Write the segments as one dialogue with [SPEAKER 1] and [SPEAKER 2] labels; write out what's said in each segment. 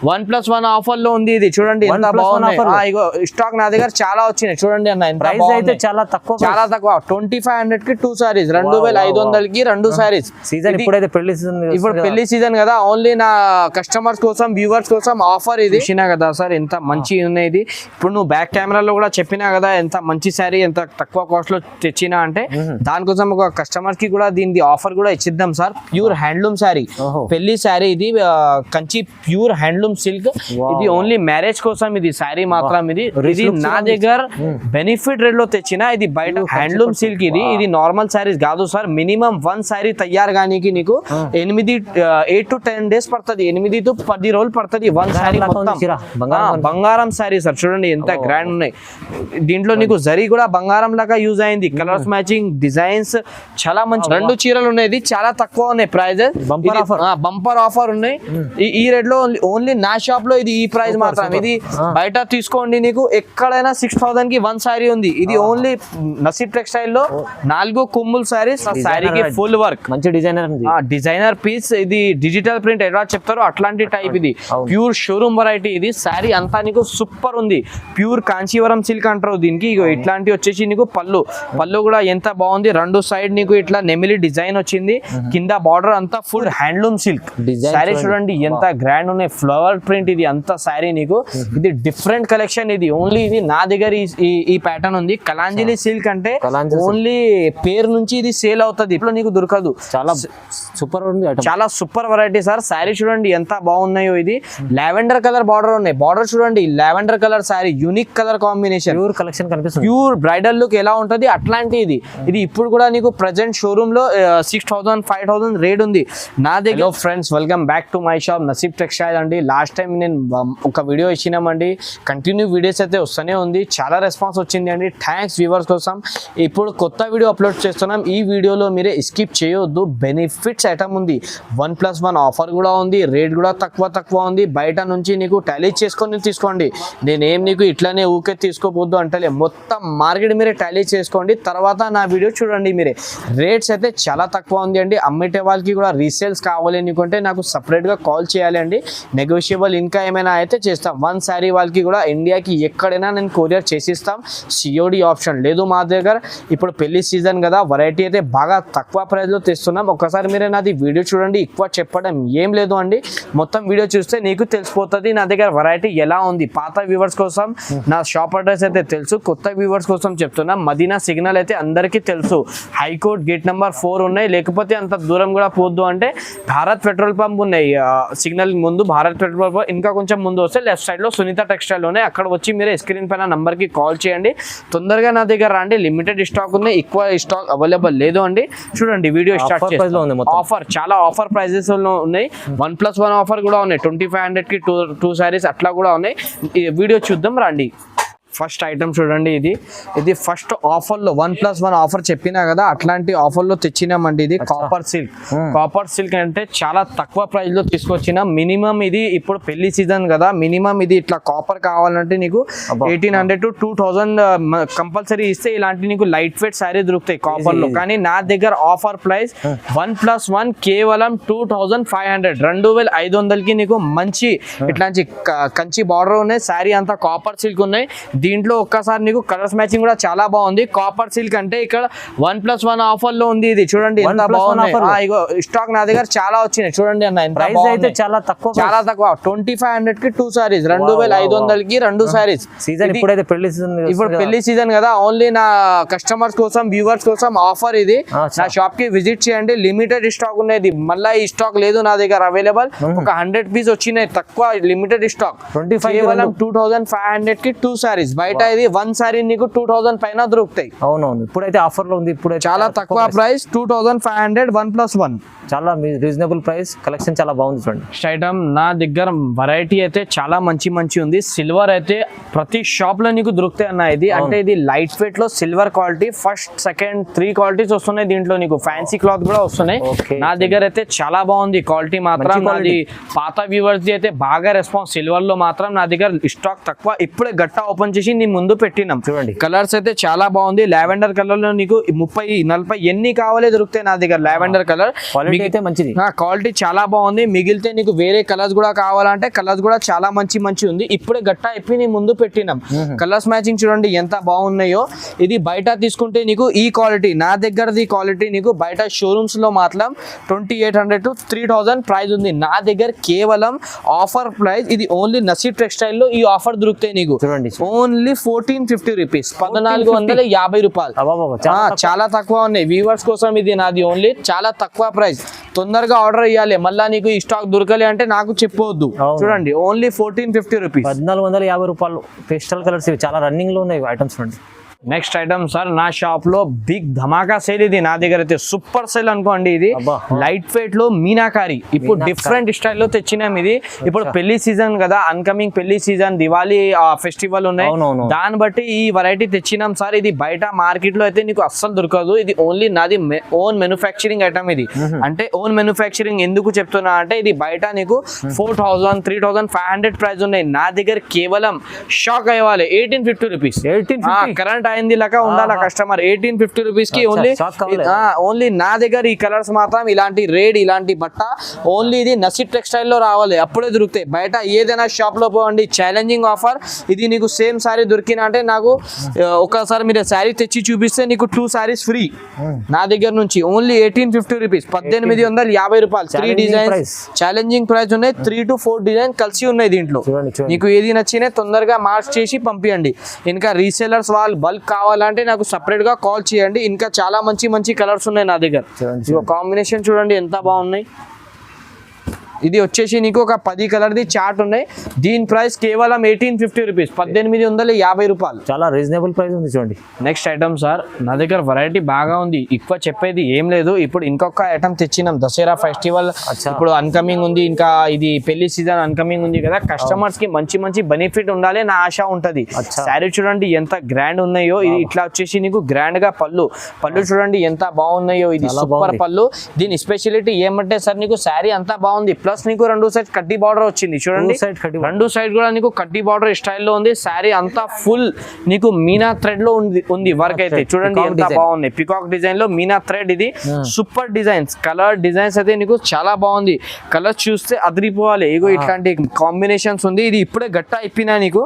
[SPEAKER 1] 1+1 offer లో ఉంది ఇది. చూడండి ఎంత బాగుంది. స్టాక్ నా దగ్గర చాలా వచ్చినాయి. చూడండి అన్న ఎంత
[SPEAKER 2] అయితే చాలా తక్కువ
[SPEAKER 1] 2500 కి 2 సారీస్, 2500 కి 2 సారీస్.
[SPEAKER 2] సీజన్ ఇప్పుడైతే పెళ్లి సీజన్,
[SPEAKER 1] ఇప్పుడు పెళ్లి సీజన్ కదా, ఓన్లీ నా కస్టమర్స్ కోసం వ్యూవర్స్ కోసం ఆఫర్ ఇది. చూసినా కదా సార్ ఎంత మంచి ఉన్నాయి. ఇప్పుడు నువ్వు బ్యాక్ కెమెరాలో కూడా చెప్పినా కదా ఎంత మంచి శారీ, ఎంత తక్కువ కాస్ట్ లో తెచ్చినా అంటే దానికోసం ఒక కస్టమర్ కి కూడా దీని ఆఫర్ కూడా ఇచ్చిద్దాం సార్. ప్యూర్ హ్యాండ్లూమ్ శారీ, పెళ్లి శారీ ఇది, కంచి ప్యూర్ హ్యాండ్లూమ్ సిల్క్. ఇది ఓన్లీ మ్యారేజ్ కోసం ఇది శారీ మాత్రం. ఇది నా దగ్గర బెనిఫిట్ రేట్ లో తెచ్చిన, ఇది బయట హ్యాండ్లూమ్ సిల్క్. ఇది నార్మల్ శారీస్ కాదు సార్. మినిమం 1 శారీ తయారు కానీ నీకు 8 to 10 days పడుతుంది, 8 to 10 రోజులు పడుతుంది 1 శారీ మొత్తం. బంగారం శారీ సార్. చూడండి ఎంత గ్రాండ్ ఉన్నాయి. దీంట్లో నీకు జరీ కూడా బంగారం లాగా యూజ్ అయింది. కలర్స్ మ్యాచింగ్ డిజైన్స్ చాలా మంచి. 2 చీరలు ఉన్నాయి, చాలా తక్కువ ఉన్నాయి ప్రైజెస్. బంపర్ ఆఫర్ ఉన్నాయి. ఈ రేట్ లో ఓన్లీ నా షాప్ లో ఇది ఈ ప్రైస్ మాత్రం. ఇది బయట తీసుకోండి నీకు ఎక్కడైనా 6000 కి 1 శారీ ఉంది. ఇది ఓన్లీ నసీబ్ టెక్స్టైల్ లో 4 కుమ్ముల్ శారీస్. శారీకి ఫుల్ వర్క్, మంచి డిజైనర్ పీస్. ఇది డిజిటల్ ప్రింట్ ఎలా చెప్తారో అట్లాంటి టైప్. ఇది ప్యూర్ షోరూమ్ వెరైటీ. ఇది శారీ అంతా నీకు సూపర్ ఉంది. ప్యూర్ కాంచీవరం సిల్క్ అంటారు దీనికి. ఇట్లాంటి వచ్చేసి నీకు పళ్ళు కూడా ఎంత బాగుంది. 2 సైడ్ నీకు ఇట్లా నెమిలి డిజైన్ వచ్చింది. కింద బార్డర్ అంతా ఫుల్ హ్యాండ్లూమ్ సిల్క్. శారీ చూడండి ఎంత గ్రాండ్ ఉన్నాయి. ఫ్లవర్ ప్రింట్ ఇది అంతా శారీ నీకు. ఇది డిఫరెంట్ కలెక్షన్. ఇది ఓన్లీ ఇది నా దగ్గర ఈ ప్యాటర్న్ ఉంది. కలాంజలి సిల్క్ అంటే ఓన్లీ పేరు నుంచి ఇది సేల్ అవుతుంది. ఇప్పుడు నీకు దొరకదు. చాలా సూపర్ ఉంది, చాలా సూపర్ వెరైటీ సార్. శారీ చూడండి ఎంత బాగున్నాయో. ఇది లావెండర్ కలర్ బార్డర్ ఉన్నాయి. బార్డర్ చూడండి lavender colour sari, unique colour combination. Pure collection కనిపిస్తుంది. ప్యూర్ బ్రైడల్ లుక్ ఎలా ఉంటుంది అట్లాంటి ఇది. ఇప్పుడు కూడా నీకు ప్రెజెంట్ షోరూమ్ లో 6000 5000 రేట్ ఉంది నా దగ్గర. Friends, welcome back to my shop నసీబ్ textile అండి. లాస్ట్ టైం నేను ఒక వీడియో ఇచ్చినామండి. కంటిన్యూ వీడియోస్ అయితే వస్తూనే ఉంది. చాలా రెస్పాన్స్ వచ్చింది అండి. థ్యాంక్స్ వ్యూవర్స్ కోసం. ఇప్పుడు కొత్త వీడియో అప్లోడ్ చేస్తున్నాం. ఈ వీడియోలో మీరే స్కిప్ చేయొద్దు. బెనిఫిట్స్ ఐటమ్ ఉంది. 1+1 ఆఫర్ కూడా ఉంది. రేట్ కూడా తక్కువ ఉంది. బయట నుంచి నీకు టాలీ చేసుకొని తీసుకోండి. నేనేం నీకు ఇట్లానే ఊకే తీసుకోవద్దు అంటలే. మొత్తం మార్కెట్ మీరే టాలీ చేసుకోండి. తర్వాత నా వీడియో చూడండి మీరే. రేట్స్ అయితే చాలా తక్కువ ఉంది అండి. అమ్మేటే వాళ్ళకి కూడా రీసేల్స్ కావాలి అనుకుంటే నాకు సపరేట్గా కాల్ చేయాలి అండి. నెగోషియబుల్ ఇంకా ఏమైనా అయితే చేస్తాం. 1 శారీ వాళ్ళకి కూడా ఇండియాకి ఎక్కడైనా నేను కొరియర్ చేసిస్తాం. సిఓడి ఆప్షన్ లేదు మా దగ్గర. ఇప్పుడు పెళ్లి సీజన్ కదా, వెరైటీ అయితే బాగా తక్కువ ప్రైస్లో తెస్తున్నాం. ఒకసారి మీరే నాది వీడియో చూడండి. ఎక్కువ చెప్పడం ఏం లేదు అండి. మొత్తం వీడియో చూస్తే నీకు తెలిసిపోతుంది నా దగ్గర వెరైటీ ఎలా ఉంది. పాత వ్యూవర్స్ కోసం నా షాప్ అడ్రస్ అయితే తెలుసు. కొత్త వ్యూవర్స్ కోసం చెప్తున్నా. మదీనా సిగ్నల్ అయితే అందరికీ తెలుసు. హైకోర్ట్ గేట్ నెంబర్ 4 ఉన్నాయి. లేకపోతే అంత దూరం కూడా పోద్దు అంటే భారత్ పెట్రోల్ పంప్ ఉన్నాయి. సిగ్నల్ ముందు భారత్ పెట్రోల్ పంప్, ఇంకా కొంచెం ముందు వస్తే లెఫ్ట్ సైడ్ లో సునీత టెక్స్టైల్ ఉన్నాయి. అక్కడ వచ్చి మీరు స్క్రీన్ పైన నంబర్ కి కాల్ చేయండి. తొందరగా నా దగ్గర రండి. లిమిటెడ్ స్టాక్ ఉన్నాయి, ఎక్కువ స్టాక్ అవైలబుల్ లేదు అండి. చూడండి వీడియో స్టార్ట్ ఆఫర్ చాలా ఆఫర్ ప్రైజెస్ ఉన్నాయి. 1+1 ఆఫర్ కూడా ఉన్నాయి. 2500 కి 2 సారీస్ అట్లా కూడా ఉన్నాయి. వీడియో చూద్దాం రండి. ఫస్ట్ ఐటమ్ చూడండి. ఇది ఫస్ట్ ఆఫర్ లో 1+1 ఆఫర్ చెప్పినా కదా, అట్లాంటి ఆఫర్ లో తెచ్చినామండి. ఇది కాపర్ సిల్క్. కాపర్ సిల్క్ అంటే చాలా తక్కువ ప్రైస్ లో తీసుకొచ్చిన. మినిమం ఇది ఇప్పుడు పెళ్లి సీజన్ కదా, మినిమం ఇది ఇట్లా కాపర్ కావాలంటే నీకు 1800 to 2000 కంపల్సరీ ఇస్తే ఇలాంటి నీకు లైట్ వెయిట్ శారీ దొరుకుతాయి కాపర్ లో. కానీ నా దగ్గర ఆఫర్ ప్రైస్ 1+1 కేవలం 2500, 2500 కి నీకు మంచి ఇట్లాంటి కంచి బార్డర్ ఉన్నాయి. శారీ అంతా కాపర్ సిల్క్ ఉన్నాయి. దీంట్లో ఒక్కసారి నీకు కలర్స్ మ్యాచింగ్ కూడా చాలా బాగుంది. కాపర్ సిల్క్ అంటే ఇక్కడ 1+1 ఆఫర్ లో ఉంది. ఇది చూడండి ఎంత బాగుంది. స్టాక్ నా దగ్గర చాలా వచ్చినాయి. చూడండి అన్న ప్రైస్ అయితే చాలా తక్కువ 2500 కి 2 సారీస్, 2500 కి 2 సారీస్. సీజన్ ఇప్పుడైతే పెళ్లి సీజన్, ఇప్పుడు పెళ్లి సీజన్ కదా, ఓన్లీ నా కస్టమర్స్ కోసం వ్యూవర్స్ కోసం ఆఫర్ ఇది. నా షాప్ కి విజిట్ చేయండి. లిమిటెడ్ స్టాక్ ఉన్నది. మళ్ళీ ఈ స్టాక్ లేదు నా దగ్గర అవైలబుల్. ఒక 100 పీస్ వచ్చినాయి తక్కువ, లిమిటెడ్ స్టాక్. 2500 కి 2 సారీస్. బయట ఇది 1 సారీ నీకు 2000 పైన దొరుకుతాయి. అవునవును, ఇప్పుడైతే ఆఫర్ లో ఉంది. ఇప్పుడు చాలా తక్కువ ప్రైస్ 2500 1+1. చాలా రీజనబుల్ ప్రైస్. కలెక్షన్ చాలా బాగుంది. చూడండి ఐటమ్ నా దగ్గర వెరైటీ అయితే చాలా మంచి ఉంది. సిల్వర్ అయితే ప్రతి షాప్ లో నీకు దొరుకుతాయి అన్న. ఇది అంటే ఇది లైట్ వెయిట్ లో silver quality. First second 3 qualities వస్తున్నాయి దీంట్లో. నీకు ఫ్యాన్సీ క్లాత్ కూడా వస్తున్నాయి. నా దగ్గర అయితే చాలా బాగుంది క్వాలిటీ మాత్రం. అది పాత వ్యూవర్స్ అయితే బాగా రెస్పాన్స్. సిల్వర్ లో మాత్రం నా దగ్గర స్టాక్ తక్కువ. ఇప్పుడే గట్టా ఓపెన్ వచ్చేసి నీ ముందు పెట్టినాం.
[SPEAKER 2] చూడండి
[SPEAKER 1] కలర్స్ అయితే చాలా బాగుంది. లావెండర్ కలర్ లో నీకు 30-40 ఎన్ని కావాలో దొరుకుతాయి నా దగ్గర. లావెండర్ కలర్
[SPEAKER 2] క్వాలిటీ అయితే మంచిది,
[SPEAKER 1] క్వాలిటీ చాలా బాగుంది. మిగిలితే నీకు వేరే కలర్స్ కూడా కావాలంటే కలర్స్ కూడా చాలా మంచి ఉంది. ఇప్పుడే గట్టా ఇప్పి నీ ముందు పెట్టినాం. కలర్స్ మ్యాచింగ్ చూడండి ఎంత బాగున్నాయో. ఇది బయట తీసుకుంటే నీకు ఈ క్వాలిటీ, నా దగ్గరది క్వాలిటీ నీకు బయట షోరూమ్స్ లో మాత్రం 2800 to 3000 ప్రైస్ ఉంది. నా దగ్గర కేవలం ఆఫర్ ప్రైస్, ఇది ఓన్లీ నసీర్ టెక్స్టైల్ లో ఈ ఆఫర్ దొరుకుతాయి నీకు.
[SPEAKER 2] చూడండి
[SPEAKER 1] ఓన్లీ 1450 రూపీస్, 1450 రూపాయలు. చాలా తక్కువ ఉన్నాయి. వ్యూవర్స్ కోసం ఇది నాది ఓన్లీ చాలా తక్కువ ప్రైస్. తొందరగా ఆర్డర్ ఇవ్వాలి, మళ్ళీ నీకు ఈ స్టాక్ దొరకలే అంటే నాకు చెప్పవద్దు. చూడండి ఓన్లీ 1450 రూపీస్,
[SPEAKER 2] 1450 రూపాయలు. పేస్టల్ కలర్స్ ఇవి చాలా రన్నింగ్ లో ఉన్నాయి ఐటమ్స్. చూడండి
[SPEAKER 1] నెక్స్ట్ ఐటమ్ సార్, నా షాప్ లో బిగ్ ధమాకా సేల్ ఇది. నా దగ్గర అయితే సూపర్ సేల్ అనుకోండి. ఇది లైట్ వెయిట్ లో మీనాకారి, ఇప్పుడు డిఫరెంట్ స్టైల్లో తెచ్చినాం. ఇది ఇప్పుడు పెళ్లి సీజన్ కదా, అన్కమింగ్ పెళ్లి సీజన్, దివాళీ ఫెస్టివల్ ఉన్నాయి, దాన్ని బట్టి ఈ వెరైటీ తెచ్చినాం సార్. ఇది బయట మార్కెట్ లో అయితే నీకు అస్సలు దొరకదు. ఇది ఓన్లీ నాది ఓన్ మ్యానుఫ్యాక్చరింగ్ ఐటమ్. ఇది అంటే ఓన్ మ్యానుఫ్యాక్చరింగ్ ఎందుకు చెప్తున్నా అంటే, ఇది బయట నీకు 4000, 3500 ప్రైస్ ఉన్నాయి. నా దగ్గర కేవలం షాక్ అయ్యాలి 1850 రూపీస్. కరెంట్ అయింది లెక్క ఉండాలి కస్టమర్. 1850 రూపీస్ కి ఓన్లీ నా దగ్గర ఈ కలర్స్ మాత్రం ఇలాంటి రేడ్, ఇలాంటి బట్ట ఓన్లీ ఇది నసీర్ టెక్స్టైల్ లో రావాలి, అప్పుడే దొరుకుతాయి. బయట ఏదైనా షాప్ లో పోండి, ఛాలెంజింగ్ ఆఫర్. ఇది నీకు సేమ్ సారీ దొరికినా అంటే నాకు ఒకసారి మీరు శారీ తెచ్చి చూపిస్తే నీకు 2 సారీస్ ఫ్రీ నా దగ్గర నుంచి. ఓన్లీ 1850 రూపీస్, 1850 రూపాయలు. 3 డిజైన్స్ ఛాలెంజింగ్ ప్రైస్ ఉన్నాయి. 3 to 4 డిజైన్ కలిసి ఉన్నాయి దీంట్లో. నీకు ఏది నచ్చినా తొందరగా మార్క్ చేసి పంపించండి. ఇంకా రీసేలర్స్ వాళ్ళు బల్క్ కావాలంటే నాకు సపరేట్ గా కాల్ చేయండి. ఇంకా చాలా మంచి కలర్స్ ఉన్నాయి నా దగ్గర. కాంబినేషన్ చూడండి ఎంత బాగున్నాయి. ఇది వచ్చేసి నీకు ఒక 10 కలర్ది చార్ట్ ఉన్నాయి. దీని ప్రైస్ కేవలం 1850 రూపీస్, 1850 రూపాయలు.
[SPEAKER 2] చాలా రీజనబుల్ ప్రైస్ ఉంది. చూడండి
[SPEAKER 1] నెక్స్ట్ ఐటమ్ సార్, నా దగ్గర వెరైటీ బాగా ఉంది. ఎక్కువ చెప్పేది ఏం లేదు. ఇప్పుడు ఇంకొక ఐటమ్ తెచ్చినాం, దసరా ఫెస్టివల్ ఇప్పుడు అన్కమింగ్ ఉంది. ఇంకా ఇది పెళ్లి సీజన్ అన్కమింగ్ ఉంది కదా, కస్టమర్స్ కి మంచి బెనిఫిట్ ఉండాలి నా ఆశ ఉంటది. శారీ చూడండి ఎంత గ్రాండ్ ఉన్నాయో. ఇది ఇట్లా వచ్చేసి నీకు గ్రాండ్ గా పళ్ళు చూడండి ఎంత బాగున్నాయో. ఇది సూపర్ పళ్ళు. దీని స్పెషాలిటీ ఏమంటే సార్, నీకు శారీ అంతా బాగుంది, ప్లస్ నీకు 2 సైడ్ కడ్డీ బార్డర్ వచ్చింది. చూడండి 2 సైడ్ కూడా నీకు కడ్డీ బార్డర్ స్టైల్లో ఉంది. శారీ అంతా ఫుల్ నీకు మీనా థ్రెడ్ లో ఉంది వర్క్ అయితే. చూడండి ఎంత బాగుంది, పికాక్ డిజైన్ లో మీనా థ్రెడ్. ఇది సూపర్ డిజైన్స్, కలర్ డిజైన్స్ అయితే నీకు చాలా బాగుంది. కలర్స్ చూస్తే అదిరిపోవాలి. ఇగో ఇట్లాంటి కాంబినేషన్స్ ఉంది. ఇది ఇప్పుడే గట్టా ఇప్పినా నీకు.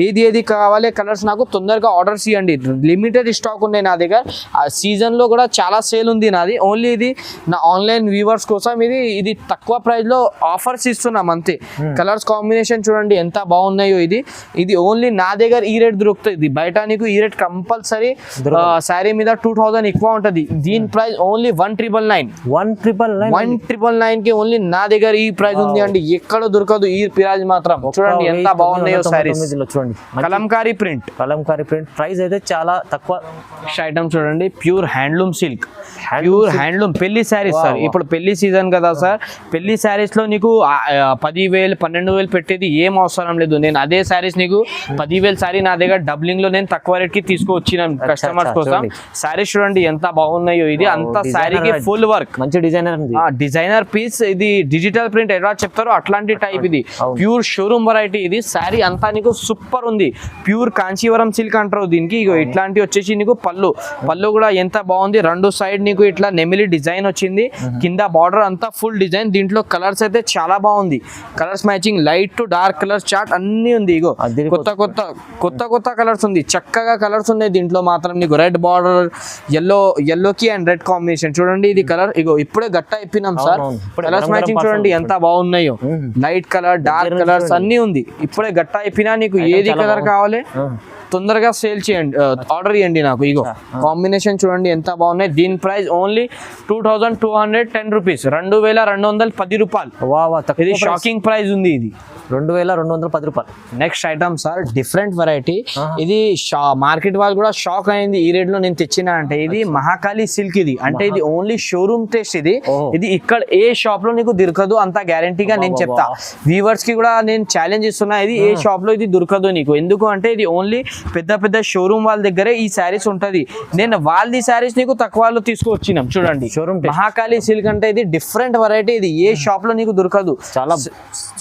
[SPEAKER 1] ఏది కావాలి కలర్స్ నాకు తొందరగా ఆర్డర్స్ ఇవ్వండి. లిమిటెడ్ స్టాక్ ఉన్నాయి నా దగ్గర. ఆ సీజన్ లో కూడా చాలా సేల్ ఉంది నాది. ఓన్లీ ఇది నా ఆన్లైన్ వ్యూవర్స్ కోసం ఇది తక్కువ ప్రైస్ లో ఆఫర్స్ ఇస్తున్నాం అంతే. కలర్స్ కాంబినేషన్ చూడండి ఎంత బాగున్నాయో. ఇది ఓన్లీ నా దగ్గర ఈ రేట్ దొరుకుతుంది. బయట నీకు ఈ రేట్ కంపల్సరీ శారీ మీద 2000 ఎక్కువ ఉంటది. దీని ప్రైస్ ఓన్లీ 1999 కి ఓన్లీ నా దగ్గర ఈ ప్రైస్ ఉంది అండి. ఎక్కడ దొరకదు ఈ ప్రైస్ మాత్రం. చూడండి ఎంత బాగున్నాయో శారీస్. చూడండి కలంకారీ ప్రింట్
[SPEAKER 2] ప్రైస్ అయితే చాలా తక్కువ.
[SPEAKER 1] ఐటమ్ చూడండి pure handloom silk, pure handloom పెళ్లి శారీస్ సార్. ఇప్పుడు పెళ్లి సీజన్ కదా సార్, పెళ్లి శారీస్ లో నీకు 10,000 12,000 పెట్టేది ఏం అవసరం లేదు. నేను అదే శారీస్ నీకు 10,000 శారీ నా దగ్గర డబ్లింగ్ లో నేను తక్కువ రేట్ కి తీసుకొచ్చినాను కస్టమర్స్ కోసం. శారీస్ చూడండి ఎంత బాగున్నాయో. ఇది అంత శారీకి ఫుల్ వర్క్,
[SPEAKER 2] మంచి
[SPEAKER 1] డిజైనర్ పీస్. ఇది డిజిటల్ ప్రింట్ ఎలా చెప్తారో అట్లాంటి టైప్. ఇది ప్యూర్ షోరూమ్ వెరైటీ. ఇది శారీ అంతా నీకు సూపర్ ఉంది. ప్యూర్ కాంచీవరం సిల్క్ అంటారు దీనికి. ఇగో ఇట్లాంటి వచ్చేసి నీకు పళ్ళు కూడా ఎంత బాగుంది. 2 సైడ్ నీకు ఇట్లా నెమిలి డిజైన్ వచ్చింది. కింద బార్డర్ అంతా ఫుల్ డిజైన్. దీంట్లో కలర్స్ అయితే చాలా బాగుంది. Colours matching light to dark colours chart అన్ని ఉంది. ఇగో కొత్త కలర్స్ ఉంది. చక్కగా కలర్స్ ఉన్నాయి దీంట్లో మాత్రం. నీకు రెడ్ బార్డర్, ఎల్లోకి అండ్ రెడ్ కాంబినేషన్. చూడండి ఇది కలర్. ఇగో ఇప్పుడే గట్టా ఇప్పినాం సార్. కలర్స్ మ్యాచింగ్ చూడండి ఎంత బాగున్నాయో. లైట్ కలర్, డార్క్ కలర్స్ అన్ని ఉంది. ఇప్పుడే గట్టా ఇప్పినా. నీకు ఏది కలర్ కావాలి తొందరగా సేల్ చేయండి, ఆర్డర్ ఇవ్వండి నాకు. ఇగో కాంబినేషన్ చూడండి ఎంత బాగున్నాయి. దీని ప్రైస్ ఓన్లీ 2210 రూపీస్, 2210 రూపాయలు. ఇది షాకింగ్ ప్రైస్ ఉంది. ఇది
[SPEAKER 2] 2210 రూపాయలు.
[SPEAKER 1] Next item sir different variety. ఇది మార్కెట్ వాళ్ళు కూడా షాక్ అయింది ఈ రేట్ లో నేను తెచ్చినా అంటే. ఇది మహాకాళి సిల్క్. ఇది అంటే ఇది ఓన్లీ షోరూమ్ టెస్ట్. ఇది ఇక్కడ ఏ షాప్ లో నీకు దొరకదు అంత గ్యారంటీగా నేను చెప్తా. వ్యూవర్స్ కి కూడా నేను ఛాలెంజ్ ఇస్తున్నా. ఇది ఏ షాప్ లో ఇది దొరకదు నీకు. ఎందుకు అంటే ఇది ఓన్లీ పెద్ద పెద్ద షోరూమ్ వాళ్ళ దగ్గరే ఈ శారీస్ ఉంటది. నేను వాళ్ళది శారీస్ నీకు తక్కువలో తీసుకొచ్చినాం చూడండి.
[SPEAKER 2] షోరూమ్
[SPEAKER 1] మహాకాళి సిల్క్ అంటే ఇది డిఫరెంట్ వెరైటీ, ఇది ఏ షాప్ లో నీకు దొరకదు.
[SPEAKER 2] చాలా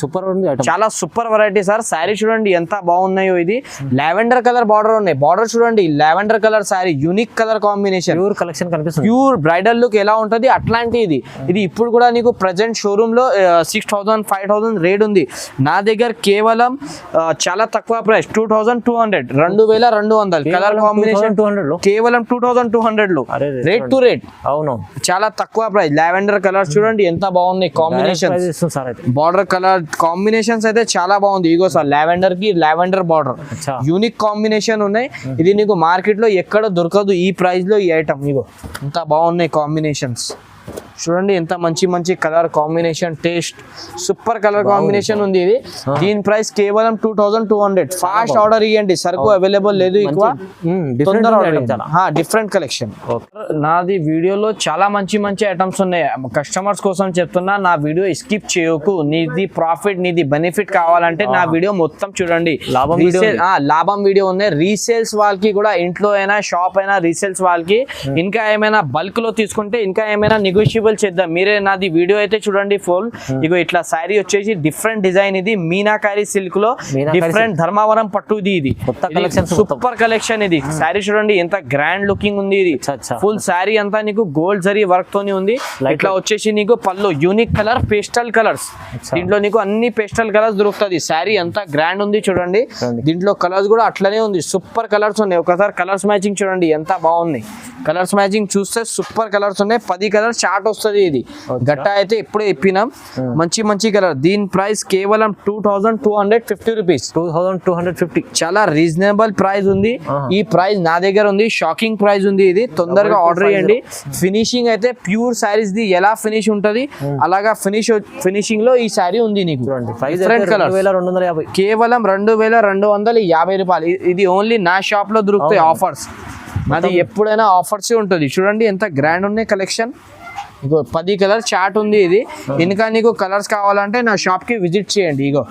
[SPEAKER 2] సూపర్ ఉంది item.
[SPEAKER 1] చాలా సూపర్ వెరైటీ సార్. శారీ చూడండి ఎంత బాగున్నాయో. ఇది లావెండర్ కలర్ బార్డర్ ఉన్నాయి. బార్డర్ చూడండి lavender colour sari, unique colour combination,
[SPEAKER 2] pure collection కనిపిస్తుంది.
[SPEAKER 1] ప్యూర్ బ్రైడల్ లుక్ ఎలా ఉంటది అట్లాంటి ఇది ఇప్పుడు కూడా నీకు ప్రెసెంట్ షోరూమ్ లో 6,000 5,000 రేట్ ఉంది. నా దగ్గర కేవలం చాలా తక్కువ ప్రైస్ 2,200 2200 కలర్ కాంబినేషన్
[SPEAKER 2] 200 లో
[SPEAKER 1] కేవలం 2,200 లో రేట్ టు రేట్.
[SPEAKER 2] అవును,
[SPEAKER 1] చాలా తక్కువ ప్రైస్. లావెండర్ కలర్ చూడండి ఎంత బాగున్నాయి కాంబినేషన్. బార్డర్ కలర్ కాంబినేషన్స్ అయితే చాలా బాగుంది. ఇగో సార్ లావెండర్ కి లావెండర్ బార్డర్ యూనిక్ కాంబినేషన్ ఉన్నాయి. ఇది నీకు మార్కెట్ లో ఎక్కడ దొరకదు ఈ ప్రైస్ లో. ఈ ఐటమ్ ఇగో ఎంత బాగున్నాయి కాంబినేషన్స్ చూడండి. ఎంత మంచి మంచి colour combination, taste super colour combination ఉంది. ఇది దీని ప్రైస్ కేవలం 2,200. ఫాస్ట్ ఆర్డర్ ఇవ్వండి, సరుకు అవైలబుల్ లేదు ఎక్కువ. Different collection. నాది వీడియోలో చాలా మంచి మంచి ఐటమ్స్ ఉన్నాయి. కస్టమర్స్ కోసం చెప్తున్నా, నా వీడియో స్కిప్ చేయకు. నీది ప్రాఫిట్, నీది బెనిఫిట్ కావాలంటే నా వీడియో మొత్తం చూడండి. లాభం వీడియో ఉన్నాయి. రీసేల్స్ వాళ్ళకి కూడా, ఇంట్లో అయినా షాప్ అయినా రీసేల్స్ వాళ్ళకి ఇంకా ఏమైనా బల్క్ లో తీసుకుంటే ఇంకా ఏమైనా నెగోషియబుల్ చేద్దాం. మీరే నాది వీడియో అయితే చూడండి ఫుల్. ఇగో ఇట్లా శారీ వచ్చేసి డిఫరెంట్ డిజైన్. ఇది మీనాకారి సిల్క్ లో డిఫరెంట్ ధర్మవరం పట్టు. ఇది సూపర్ కలెక్షన్. ఇది శారీ చూడండి ఎంత గ్రాండ్ లుకింగ్ ఉంది. ఇది ఫుల్ శారీ అంతా నీకు గోల్డ్ జరీ వర్క్ తోని ఉంది. ఇట్లా వచ్చేసి నీకు పళ్ళు యూనిక్ కలర్, పేస్టల్ కలర్స్. దీంట్లో నీకు అన్ని పేస్టల్ కలర్స్ దొరుకుతుంది. శారీ అంతా గ్రాండ్ ఉంది చూడండి. దీంట్లో కలర్స్ కూడా అట్లనే ఉంది. సూపర్ కలర్స్ ఉన్నాయి. ఒకసారి కలర్స్ మ్యాచింగ్ చూడండి ఎంత బాగున్నాయి. కలర్స్ మ్యాచింగ్ చూస్తే సూపర్ కలర్స్ ఉన్నాయి. 10 కలర్స్ చార్ట్ వస్తుంది. ఇది గట్ట అయితే ఇప్పుడే ఇప్పినాం. మంచి మంచి కలర్. దీని ప్రైస్ కేవలం 2,250 రూపీస్.
[SPEAKER 2] 2,250
[SPEAKER 1] చాలా రీజనబుల్ ప్రైస్ ఉంది. ఈ ప్రైస్ నా దగ్గర ఉంది. షాకింగ్ ప్రైస్ ఉంది. ఇది తొందరగా ఆర్డర్ చేయండి. ఫినిషింగ్ అయితే ప్యూర్ శారీస్ ది ఎలా ఫినిష్ ఉంటది అలాగా ఫినిషింగ్ లో ఈ శారీ ఉంది నీకు. డిఫరెంట్ కలర్
[SPEAKER 2] 2,250
[SPEAKER 1] కేవలం 2,250 రూపాయలు. ఇది ఓన్లీ నా షాప్ లో దొరుకుతాయి ఆఫర్స్. అది ఎప్పుడైనా ఆఫర్స్ ఉంటుంది. చూడండి ఎంత గ్రాండ్ ఉన్నాయి కలెక్షన్. ఇగో 10 కలర్ చార్ట్ ఉంది. ఇది ఇంకా నీకు కలర్స్ కావాలంటే నా షాప్ కి విజిట్ చేయండి. ఇగో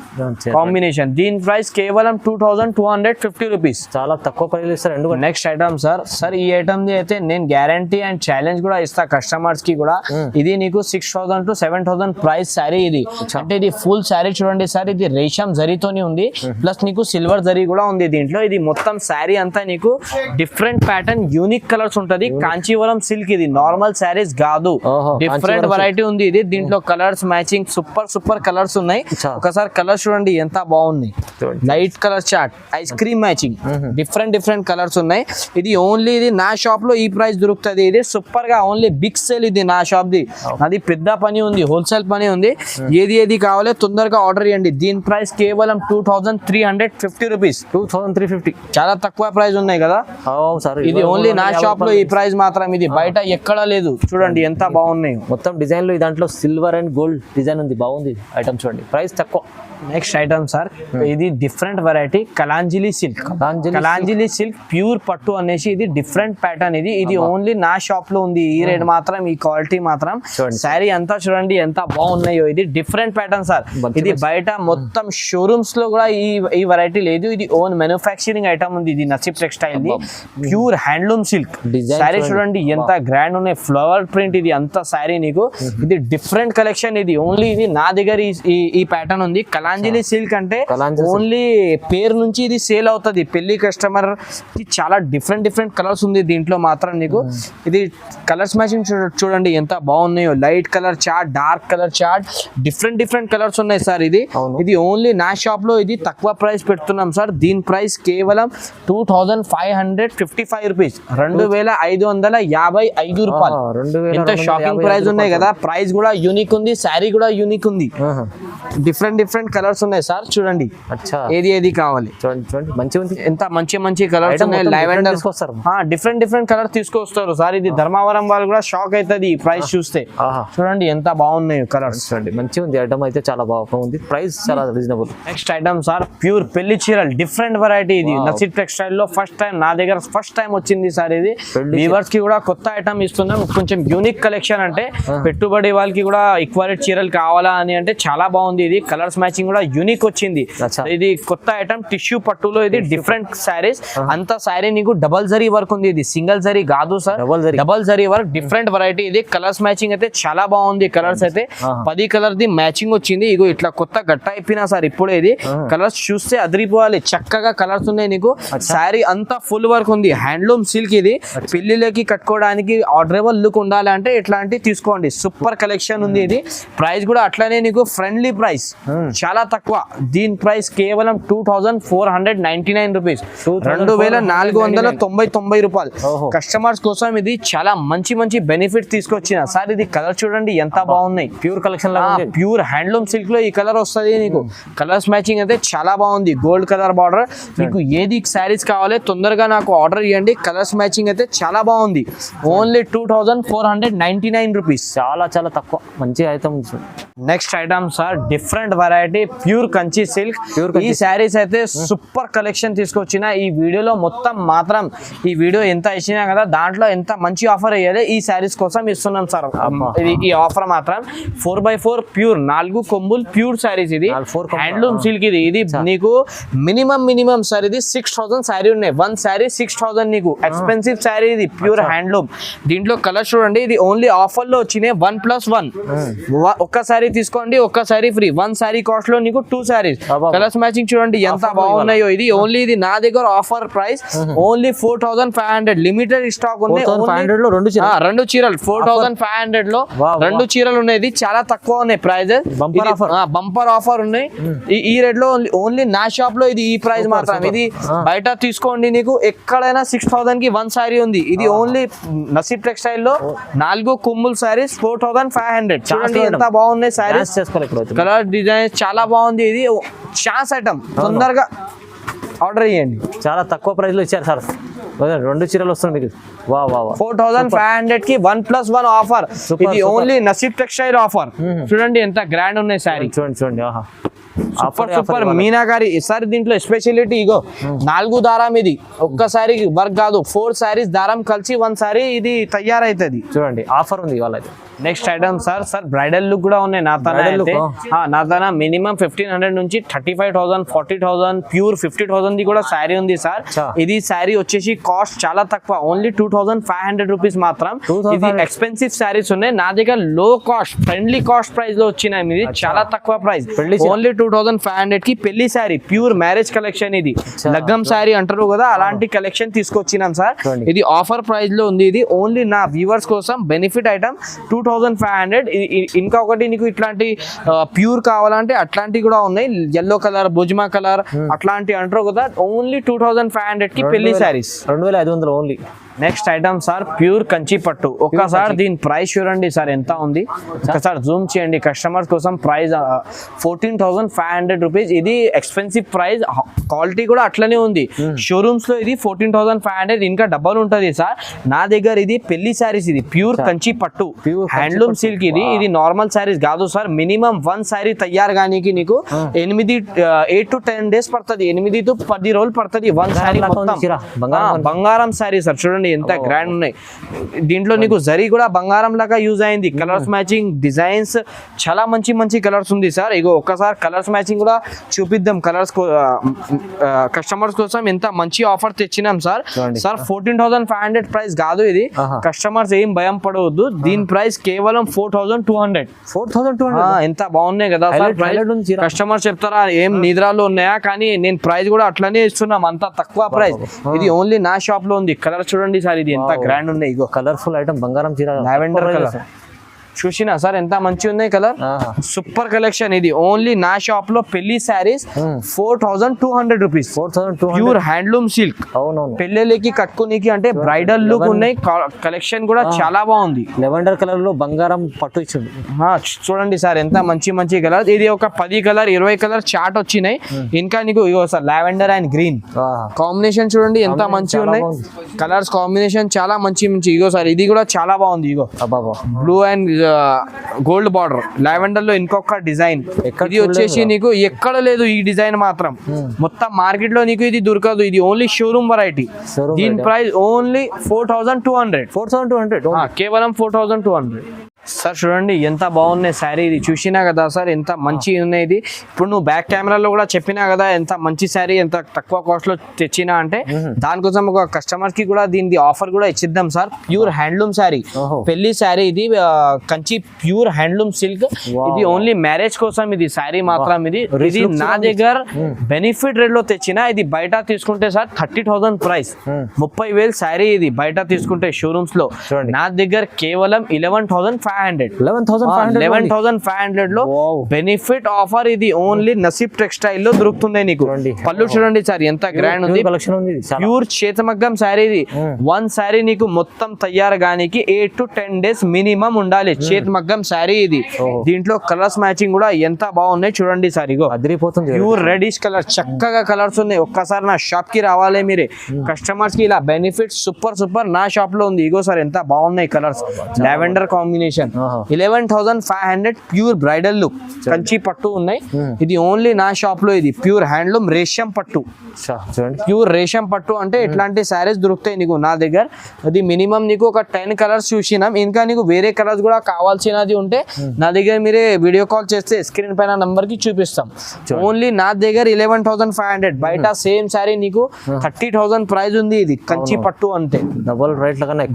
[SPEAKER 1] కాంబినేషన్. దీని ప్రైస్ కేవలం 2,250 రూపీస్.
[SPEAKER 2] చాలా తక్కువ ప్రైస్ ఇస్తారు.
[SPEAKER 1] నెక్స్ట్ ఐటమ్ సార్ ఈ ఐటమ్ ది అయితే నేను గ్యారంటీ అండ్ ఛాలెంజ్ కూడా ఇస్తా కస్టమర్స్ కి కూడా. ఇది నీకు 6,000 to 7,000 ప్రైస్ శారీ. ఇది అంటే ఇది ఫుల్ శారీ చూడండి సార్. ఇది రేషం జరీతోని ఉంది, ప్లస్ నీకు సిల్వర్ జరీ కూడా ఉంది దీంట్లో. ఇది మొత్తం శారీ అంతా నీకు డిఫరెంట్ ప్యాటర్న్ యూనిక్ కలర్స్ ఉంటది. కాంచీవరం సిల్క్. ఇది నార్మల్ శారీస్ కాదు, డిఫరెంట్ వెరైటీ ఉంది. ఇది దీంట్లో కలర్స్ మ్యాచింగ్ సూపర్ కలర్స్ ఉన్నాయి. ఒకసారి కలర్స్ చూడండి ఎంత బాగున్నాయి. Light colour chart, ice cream matching, different colours ఉన్నాయి. ఇది ఓన్లీ ఇది నా షాప్ లో ఈ ప్రైస్ దొరుకుతుంది. ఇది సూపర్ గా ఓన్లీ బిగ్ సేల్. ఇది నా షాప్ ది. అది పెద్ద పని ఉంది, హోల్సేల్ పని ఉంది. ఏది కావాలో తొందరగా ఆర్డర్ చేయండి. దీని ప్రైస్ కేవలం 2,350 రూపీస్.
[SPEAKER 2] 2,350
[SPEAKER 1] చాలా తక్కువ ప్రైస్ ఉన్నాయి కదా. ఇది ఓన్లీ నా షాప్ లో ఈ ప్రైస్ మాత్రం. ఇది బయట ఎక్కడా లేదు. చూడండి ఎంత బాగున్నాయి
[SPEAKER 2] మొత్తం డిజైన్ లో. దాంట్లో సిల్వర్ అండ్ గోల్డ్ డిజైన్ ఉంది. బాగుంది ఐటమ్ చూడండి. ప్రైస్ తక్కువ.
[SPEAKER 1] నెక్స్ట్ ఐటమ్ సార్, ఇది different variety Kalanjali silk. Kalanjali silk pure పట్టు అనేసి ఇది డిఫరెంట్ ప్యాటర్న్. ఇది ఓన్లీ నా షాప్ లో ఉంది. ఈ రేట్ మాత్రం, ఈ క్వాలిటీ మాత్రం. శారీ అంతా చూడండి ఎంత బాగున్నాయో. ఇది డిఫరెంట్ ప్యాటర్న్ సార్. ఇది బయట మొత్తం షోరూమ్స్ లో కూడా ఈ వెరైటీ లేదు. ఇది ఓన్ మ్యానుఫ్యాక్చరింగ్ ఐటమ్ ఉంది. ఇది Naseeb textile the pure handloom silk. Sari చూడండి ఎంత గ్రాండ్ ఉన్నాయి. Flower print. ఇది అంత శారీ నీకు. ఇది డిఫరెంట్ కలెక్షన్. ఇది ఓన్లీ ఇది నా దగ్గర ఈ ప్యాటర్న్ ఉంది. కలాంజిలి సిల్క్ అంటే ఓన్లీ పేరు నుంచి ఇది సేల్ అవుతుంది. పెళ్లి కస్టమర్ కి చాలా డిఫరెంట్ కలర్స్ ఉంది దీంట్లో మాత్రం నీకు. ఇది కలర్స్ మ్యాచింగ్ చూడండి ఎంత బాగున్నాయో. Light colour chart, dark colour chart, different colours ఉన్నాయి సార్. ఇది ఓన్లీ నా షాప్ లో ఇది తక్కువ ప్రైస్ పెడుతున్నాం సార్. దీని ప్రైస్ కేవలం 2,555 రూపీస్. 2,555 రూపాయలు. ఎంత షాకింగ్ ప్రైస్ ఉన్నాయి కదా. ప్రైస్ కూడా యూనిక్ ఉంది, శారీ కూడా యూనిక్ ఉంది. డిఫరెంట్ కలర్స్ ఉన్నాయి సార్. చూడండి ఏది కావాలి
[SPEAKER 2] చూడండి. మంచిగా ఉంది.
[SPEAKER 1] ఎంత మంచి కలర్స్ ఉన్నాయి. లావెండర్ డిఫరెంట్ కలర్ తీసుకొస్తారు సార్. ఇది ధర్మవరం వాళ్ళు కూడా షాక్ అవుతుంది ఈ ప్రైస్ చూస్తే. చూడండి ఎంత బాగున్నాయి కలర్స్.
[SPEAKER 2] చూడండి మంచిగా ఉంది. ఐటమ్ అయితే చాలా బాగుంది. ప్రైస్ చాలా reasonable.
[SPEAKER 1] Next item sir, pure పెళ్లి చీరలు డిఫరెంట్ వెరైటీ. ఇది నసీబ్ టెక్స్టైల్ లో నా దగ్గర ఫస్ట్ టైం వచ్చింది సార్. ఇది వీవర్స్ కి కూడా కొత్త ఐటమ్ ఇస్తున్నాం. కొంచెం యూనిక్ కలెక్షన్. అంటే పెట్టుబడి వాళ్ళకి కూడా ఈక్వాలిటీ చీరలు కావాలా అని అంటే చాలా బాగుంది. ఇది కలర్స్ మ్యాచింగ్ కూడా యూనిక్ వచ్చింది.
[SPEAKER 2] అచ్చా.
[SPEAKER 1] ఇది కొత్త ఐటమ్ టిష్యూ పట్టులో ఇది డిఫరెంట్ శారీస్. అంత శారీ నీకు డబల్ జరీ వర్క్ ఉంది, ఇది సింగిల్ జరీ కాదు sir, double zari work different variety. ఇది కలర్స్ మ్యాచింగ్ అయితే చాలా బాగుంది. కలర్స్ అయితే 10 కలర్ ది మ్యాచింగ్ వచ్చింది. ఇగో ఇట్లా కొత్త గట్ట అయిపోయినా సార్ ఇప్పుడే ఇది కలర్స్ చూస్తే అదిరిపోవాలి. చక్కగా కలర్స్ ఉన్నాయి నీకు. శారీ అంతా ఫుల్ వర్క్ ఉంది, హ్యాండ్లూమ్ సిల్క్. ఇది పెళ్లిలోకి కట్టుకోవడానికి ఆర్డరబుల్ లుక్ ఉండాలి అంటే ఇట్లాంటివి తీసుకోండి. సూపర్ కలెక్షన్ ఉంది. ఇది ప్రైస్ కూడా అట్లానే నీకు ఫ్రెండ్లీ ప్రైస్, చాలా తక్కువ. దీని ప్రైస్ కేవలం 2499 రూపీస్, 2490 రూపాయలు. కస్టమర్స్ కోసం ఇది చాలా మంచి మంచి బెనిఫిట్ తీసుకొచ్చిన సార్. ఇది కలర్ చూడండి ఎంత బాగున్నాయి.
[SPEAKER 2] Pure collection,
[SPEAKER 1] pure handloom silk లో ఈ కలర్ వస్తుంది నీకు. కలర్స్ మ్యాచింగ్ అయితే చాలా బాగుంది. Gold colour border. మీకు ఏది శారీస్ కావాలి తొందరగా నాకు ఆర్డర్ ఇవ్వండి. కలర్స్ మ్యాచింగ్ అయితే చాలా బాగుంది. ఓన్లీ 2499 రూపీస్,
[SPEAKER 2] చాలా చాలా తక్కువ. మంచి item.
[SPEAKER 1] Next item sir different variety pure Kanchi silk. ఈ శారీస్ అయితే సూపర్ కలెక్షన్ తీసుకొచ్చిన. ఈ వీడియోలో మొత్తం మాత్రం ఈ వీడియో ఎంత ఇచ్చినా కదా దాంట్లో ఎంత మంచి ఆఫర్ అయ్యాలి ఈ శారీస్ కోసం ఇస్తున్నాం సార్. ఇది ఈ ఆఫర్ మాత్రం 4x4 ప్యూర్ 4 కొమ్ములు ప్యూర్ శారీస్. ఇది హ్యాండ్లూమ్ సిల్క్. ఇది నీకు మినిమం సార్ ఇది 6000 శారీ ఉన్నాయి. 1 శారీ 6000 నీకు. ఎక్స్పెన్సివ్ శారీ ఇది, ప్యూర్ హ్యాండ్లూమ్. దీంట్లో కలర్ చూడండి. ఇది ఓన్లీ ఆఫర్ లో వచ్చినాయి 1+1. ఒక్క శారీ తీసుకోండి, ఒక్క శారీ ఫ్రీ. 1 శారీ కాస్ట్ లో నీకు 2 శారీస్. కలర్స్ మ్యాచింగ్ చూడండి ఎంత బాగున్నాయో. ఇది ఓన్లీ ఇది నా దగ్గర offer price only 4500. Limited stock ఉంది.
[SPEAKER 2] 4,500 లో 2
[SPEAKER 1] చీరలు 4500 లో 2 చీరలు ఉన్నాయి. ఇది చాలా తక్కువ ఉన్నాయి ప్రైజెస్. బంపర్ ఆఫర్ ఉన్నాయి. ఈ రేట్ లో ఓన్లీ నా షాప్ లో ఇది ఈ ప్రైస్ మాత్రం. ఇది బయట తీసుకోండి నీకు ఎక్కడైనా 6000 కి 1 శారీ ఉంది. ఇది ఓన్లీ నసీబ్ టెక్స్టైల్ లో 4 కొమ్ముల్ శారీస్ 4500. చూడండి ఎంత బాగున్నాయి శారీస్. కలర్ డిజైన్ చాలా బాగుంది. ఇది ఛాన్స్ ఐటమ్, తొందరగా ఆర్డర్ చేయండి.
[SPEAKER 2] చాలా తక్కువ ప్రైస్ లో ఇచ్చారు సార్. 2 చీరలు వస్తుంది మీకు.
[SPEAKER 1] 4500 కి 1+1 ఆఫర్. ఇది ఓన్లీ నసీబ్ టెక్స్టైల్ ఆఫర్. చూడండి ఎంత గ్రాండ్ ఉన్నాయి శారీ.
[SPEAKER 2] చూడండి
[SPEAKER 1] సూపర్ మీనాకారి సార్. దీంట్లో స్పెషాలిటీ ఇగో 4 దారం. ఇది ఒక్కసారి వర్క్ కాదు, 4 శారీస్ దారం కలిసి 1 శారీ ఇది తయారైతుంది.
[SPEAKER 2] చూడండి ఆఫర్ ఉంది ఇవాళ.
[SPEAKER 1] Next item sir bridal look కూడా ఉన్నాయి నా తన మినిమం 1500 నుంచి 35,000 40,000 ప్యూర్ 50,000 ది కూడా శారీ ఉంది సార్. ఇది శారీ వచ్చేసి కాస్ట్ చాలా తక్కువ, ఓన్లీ 2500 రూపీస్ మాత్రం. ఇది ఎక్స్పెన్సివ్ శారీస్ ఉన్నాయి నా దగ్గర. లో కాస్ట్ ఫ్రెండ్లీ కాస్ట్ ప్రైస్ లో వచ్చినాయి. ఇది చాలా తక్కువ ప్రైస్, ఓన్లీ 2500 కి పెళ్లి శారీ ప్యూర్ మ్యారేజ్ కలెక్షన్. ఇది లగ్గం శారీ అంటారు కదా, అలాంటి కలెక్షన్ తీసుకొచ్చినాం సార్. ఇది ఆఫర్ ప్రైస్ లో ఉంది. ఇది ఓన్లీ నా వ్యూవర్స్ కోసం బెనిఫిట్ ఐటమ్ 2500. ఇంకా ఒకటి నీకు ఇట్లాంటి ప్యూర్ కావాలంటే అట్లాంటివి కూడా ఉన్నాయి. ఎల్లో కలర్, భుజ్మా కలర్ అట్లాంటి అంటారు కదా, ఓన్లీ 2500 కి పెళ్లి saris.
[SPEAKER 2] 2500 only.
[SPEAKER 1] Next item sir pure Kanchi పట్టు. ఒక్కసారి దీని ప్రైస్ చూడండి సార్ ఎంత ఉంది. ఒకసారి జూమ్ చేయండి కస్టమర్స్ కోసం. Price 14,500 rupees. ఇది ఎక్స్పెన్సివ్ ప్రైస్, క్వాలిటీ కూడా అట్లనే ఉంది. షోరూమ్స్ లో ఇది 14,500, ఇంకా డబ్బులు ఉంటుంది సార్. నా దగ్గర ఇది పెళ్లి శారీస్. ఇది ప్యూర్ కంచి పట్టు హ్యాండ్లూమ్ సిల్క్. ఇది నార్మల్ శారీస్ కాదు సార్. మినిమం 1 శారీ తయారు కానీ నీకు 8 to 10 డేస్ పడుతుంది. 8 to 10 రోజులు పడుతుంది 1 శారీ మొత్తం. బంగారం శారీ సార్. చూడండి ఎంత గ్రాండ్ ఉన్నాయి. దీంట్లో నీకు జరీ కూడా బంగారం లాగా యూజ్ అయింది. కలర్స్ మ్యాచింగ్ డిజైన్స్ చాలా మంచి కలర్స్ ఉంది సార్. ఇగో ఒక్కసారి కలర్స్ మ్యాచింగ్ కూడా చూపిద్దాం. కలర్స్ కస్టమర్స్ కోసం ఎంత మంచి ఆఫర్ తెచ్చినాం సార్. 14,500 ప్రైస్ కాదు ఇది. కస్టమర్స్ ఏం భయం పడవద్దు. దీని ప్రైస్ కేవలం 4,200. ఎంత బాగున్నాయి కదా సార్. కస్టమర్స్ చెప్తారా ఏం నిద్రాలు ఉన్నాయా, కానీ నేను ప్రైస్ కూడా అట్లనే ఇస్తున్నాం. అంత తక్కువ ప్రైస్. ఇది ఓన్లీ నా షాప్ లో ఉంది. కలర్ చూడండి సార్. ఇది ఎంత గ్రాండ్ ఉన్నాయి. ఇగో
[SPEAKER 2] కలర్ఫుల్ ఐటమ్ బంగారం చీర,
[SPEAKER 1] లావెండర్ కలర్. చూసినా సార్ ఎంత మంచి ఉన్నాయి కలర్. Super collection. ఇది ఓన్లీ నా షాప్ లో పెళ్లి saris 4,200 rupees. Pure handloom silk. పెళ్లికి కట్టుకునేకి అంటే బ్రైడల్ లుక్ ఉన్నాయి. కలెక్షన్ కూడా చాలా బాగుంది.
[SPEAKER 2] లెవెండర్ కలర్ లో బంగారం పట్టు ఇచ్చింది.
[SPEAKER 1] చూడండి సార్ ఎంత మంచి కలర్. ఇది ఒక 10 కలర్ 20 కలర్ చాట్ వచ్చినాయి. ఇంకా నీకు ఇగో sir lavender and green combination చూడండి ఎంత మంచిగా ఉన్నాయి. కలర్స్ కాంబినేషన్ చాలా మంచి. ఇగో సార్ ఇది కూడా చాలా బాగుంది. ఇగో blue and gold border lavender లో ఇంకొక డిజైన్. ఇది వచ్చేసి నీకు ఎక్కడ లేదు ఈ డిజైన్ మాత్రం. మొత్తం మార్కెట్ లో నీకు ఇది దొరకదు. ఇది ఓన్లీ షోరూమ్ వెరైటీ. దీని ప్రైస్ ఓన్లీ 4,200. కేవలం 4,200. సార్ చూడండి ఎంత బాగున్నాయి శారీ ఇది చూసినా కదా సార్ ఎంత మంచి ఉన్నాయి ఇది ఇప్పుడు నువ్వు బ్యాక్ కెమెరాలో కూడా చెప్పినా కదా ఎంత మంచి శారీ ఎంత తక్కువ కాస్ట్ లో తెచ్చినా అంటే దానికోసం ఒక కస్టమర్ కి కూడా దీని ఆఫర్ కూడా ఇచ్చిద్దాం సార్ ప్యూర్ హ్యాండ్లూమ్ శారీ పెళ్లి శారీ ఇది కంచి ప్యూర్ హ్యాండ్లూమ్ సిల్క్ ఇది ఓన్లీ మ్యారేజ్ కోసం ఇది శారీ మాత్రం ఇది నా దగ్గర బెనిఫిట్ రేట్ లో తెచ్చినా ఇది బయట తీసుకుంటే సార్ 30,000 ప్రైస్ 30,000 శారీ ఇది బయట తీసుకుంటే షోరూమ్స్ లో నా దగ్గర కేవలం 11,500 లో బెనిఫిట్ ఆఫర్ ఇది ఓన్లీ నసీబ్ టెక్స్టైల్ లో దొరుకుతుంది నీకు పళ్ళు చూడండి సార్ ఎంత గ్రాండ్ ఉంది ప్యూర్ చేతమగ్గం శారీ ఇది వన్ శారీ నీకు మొత్తం తయారు గానికి 8 to 10 days మినిమం ఉండాలి చేతమగ్గం శారీ ఇది దీంట్లో కలర్స్ మ్యాచింగ్ కూడా ఎంత బాగున్నాయి చూడండి సార్ ఇగో
[SPEAKER 2] అదిరిపోతుంది
[SPEAKER 1] ప్యూర్ రెడిష్ కలర్ చక్కగా కలర్స్ ఉన్నాయి ఒక్కసారి నా షాప్ కి రావాలి మీరే కస్టమర్స్ కి ఇలా బెనిఫిట్ సూపర్ నా షాప్ లో ఉంది ఇగో సార్ ఎంత బాగున్నాయి colours lavender combination 11,500 pure bridal look Kanchi పట్టు ఉన్నాయి ఇది ఓన్లీ నా షాప్ లో ఇది ప్యూర్ హ్యాండ్లూమ్ రేషం పట్టు ప్యూర్ రేషం పట్టు అంటే ఇట్లాంటి శారీస్ దొరుకుతాయి నీకు నా దగ్గర అది మినిమం నీకు ఒక 10 కలర్స్ చూసినాం ఇంకా నీకు వేరే కలర్స్ కూడా కావాల్సినది ఉంటే నా దగ్గర మీరే వీడియో కాల్ చేస్తే స్క్రీన్ పైన నంబర్ కి చూపిస్తాం ఓన్లీ నా దగ్గర 11,500 బయట సేమ్ శారీ నీకు 30,000 ప్రైస్ ఉంది ఇది కంచి పట్టు అంతే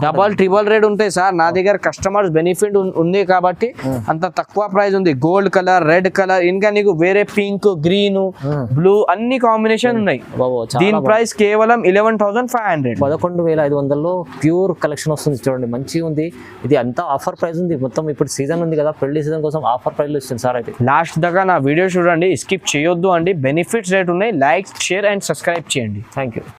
[SPEAKER 1] డబల్ ట్రిబల్ రేట్ ఉంటాయి సార్ నా దగ్గర కస్టమర్స్ బెనిఫిట్ ఉంది కాబట్టి అంత తక్కువ ప్రైస్ ఉంది గోల్డ్ కలర్ రెడ్ కలర్ ఇంకా నీకు వేరే పింక్ గ్రీన్ బ్లూ అన్ని కాంబినేషన్ ఉన్నాయి దీని ప్రైస్ కేవలం 11,500
[SPEAKER 2] 11,500 ప్యూర్ కలెక్షన్ వస్తుంది చూడండి మంచిగా ఉంది ఇది అంతా ఆఫర్ ప్రైస్ ఉంది మొత్తం ఇప్పుడు సీజన్ ఉంది కదా పెళ్లి సీజన్ కోసం ఆఫర్ ప్రైస్ లో ఇస్తుంది సార్ అయితే
[SPEAKER 1] లాస్ట్ దాకా నా వీడియో చూడండి స్కిప్ చేయొద్దు అండి బెనిఫిట్స్ రేట్ ఉన్నాయి లైక్ షేర్ అండ్ సబ్స్క్రైబ్ చేయండి
[SPEAKER 2] థ్యాంక్ యూ